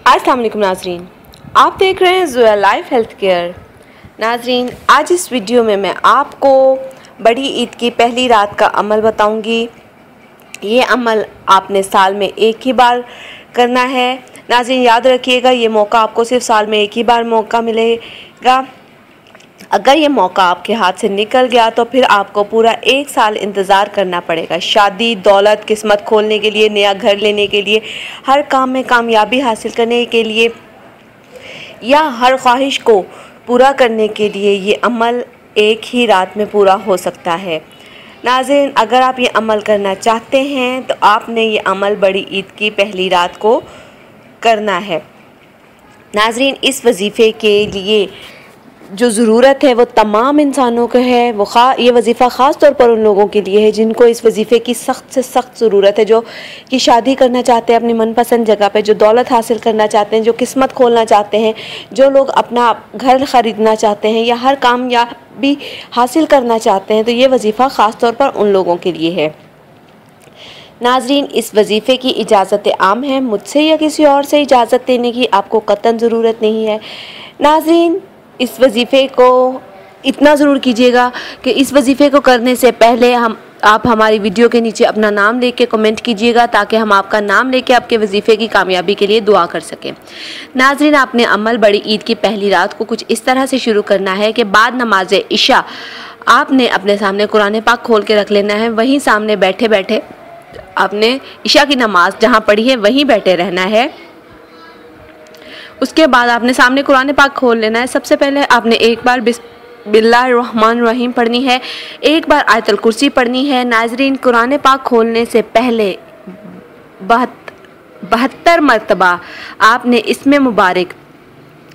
अस्सलाम वालेकुम नाज़रीन, आप देख रहे हैं ज़ोया लाइफ हेल्थ केयर। नाज़रीन, आज इस वीडियो में मैं आपको बड़ी ईद की पहली रात का अमल बताऊंगी। ये अमल आपने साल में एक ही बार करना है। नाज़रीन याद रखिएगा, ये मौका आपको सिर्फ साल में एक ही बार मौका मिलेगा। अगर ये मौका आपके हाथ से निकल गया तो फिर आपको पूरा एक साल इंतज़ार करना पड़ेगा। शादी, दौलत, किस्मत खोलने के लिए, नया घर लेने के लिए, हर काम में कामयाबी हासिल करने के लिए या हर ख्वाहिश को पूरा करने के लिए ये अमल एक ही रात में पूरा हो सकता है। नाज़रीन, अगर आप ये अमल करना चाहते हैं तो आपने ये अमल बड़ी ईद की पहली रात को करना है। नाज़रीन, इस वजीफ़े के लिए जो ज़रूरत है वो तमाम इंसानों को है। ये वजीफ़ा ख़ास तौर पर उन लोगों के लिए है जिनको इस वजीफ़े की सख्त से सख्त ज़रूरत है, जो कि शादी करना चाहते हैं अपनी मनपसंद जगह पे, जो दौलत हासिल करना चाहते हैं, जो किस्मत खोलना चाहते हैं, जो लोग अपना घर ख़रीदना चाहते हैं या हर कामयाबी हासिल करना चाहते हैं। तो ये वजीफ़ा ख़ास तौर पर उन लोगों के लिए है। नाज़रीन, इस वजीफ़े की इजाज़त आम है, मुझसे या किसी और से इजाज़त लेने की आपको कतई ज़रूरत नहीं है। नाज़रीन, इस वजीफ़े को इतना ज़रूर कीजिएगा कि इस वजीफ़े को करने से पहले आप हमारी वीडियो के नीचे अपना नाम लेके कमेंट कीजिएगा, ताकि हम आपका नाम लेके आपके वजीफ़े की कामयाबी के लिए दुआ कर सकें। नाज़रीन, आपने अमल बड़ी ईद की पहली रात को कुछ इस तरह से शुरू करना है कि बाद नमाज इशा आपने अपने सामने कुरान पाक खोल के रख लेना है। वहीं सामने बैठे बैठे आपने इशा की नमाज जहाँ पढ़ी है वहीं बैठे रहना है। उसके बाद आपने सामने कुरान पाक खोल लेना है। सबसे पहले आपने एक बार बिस्मिल्लाहिर्रहमानिर्रहीम पढ़नी है, एक बार आयतुल कुर्सी पढ़नी है। नाज़रीन, कुरान पाक खोलने से पहले 72 मरतबा आपने इसमें मुबारक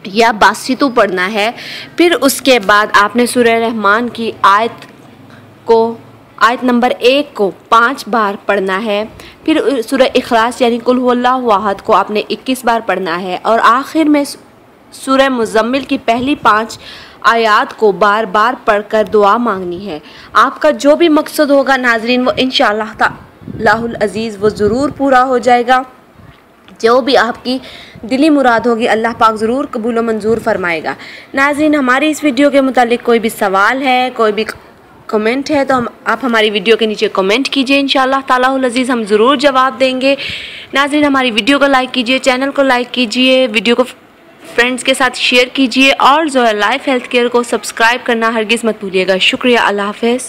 या बासितु पढ़ना है। फिर उसके बाद आपने सूरह रहमान की आयत नंबर 1 को 5 बार पढ़ना है। फिर सूरह इखलास यानी कुल हुवल्लाहु अहद को आपने 21 बार पढ़ना है। और आखिर में सूरह मुज़म्मिल की पहली 5 आयात को बार बार पढ़कर दुआ मांगनी है। आपका जो भी मकसद होगा नाज़रीन, वो इंशाअल्लाह तालाहुल अज़ीज़ वो ज़रूर पूरा हो जाएगा। जो भी आपकी दिली मुराद होगी अल्लाह पाक ज़रूर कबूल व मंजूर फरमाएगा। नाज़रीन, हमारी इस वीडियो के मुतालिक कोई भी सवाल है, कोई भी कमेंट है, तो आप हमारी वीडियो के नीचे कमेंट कीजिए। इंशाअल्लाह तालाहुल अज़ीज़ हम ज़रूर जवाब देंगे। नाज़रीन, हमारी वीडियो को लाइक कीजिए, चैनल को लाइक कीजिए, वीडियो को फ्रेंड्स के साथ शेयर कीजिए और ज़ोया लाइफ हेल्थ केयर को सब्सक्राइब करना हरगिज़ मत भूलिएगा। शुक्रिया। अल्लाह हाफ़िज़।